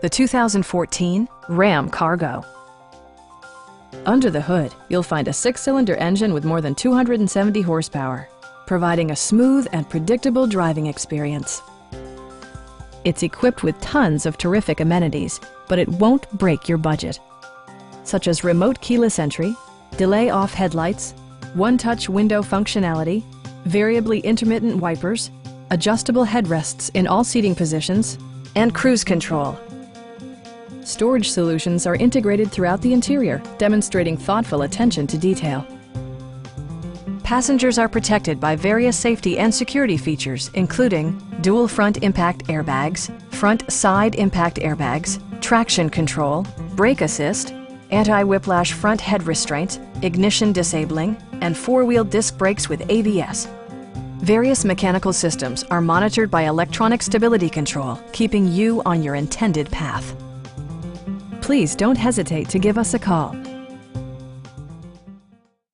the 2014 Ram Cargo. Under the hood, you'll find a 6-cylinder engine with more than 270 horsepower, providing a smooth and predictable driving experience. It's equipped with tons of terrific amenities, but it won't break your budget, such as remote keyless entry, delay-off headlights, one-touch window functionality, variably intermittent wipers, adjustable headrests in all seating positions, and cruise control. Storage solutions are integrated throughout the interior, demonstrating thoughtful attention to detail. Passengers are protected by various safety and security features, including dual front impact airbags, front side impact airbags, traction control, brake assist, anti-whiplash front head restraints, ignition disabling, and 4-wheel disc brakes with ABS. Various mechanical systems are monitored by electronic stability control, keeping you on your intended path. Please don't hesitate to give us a call.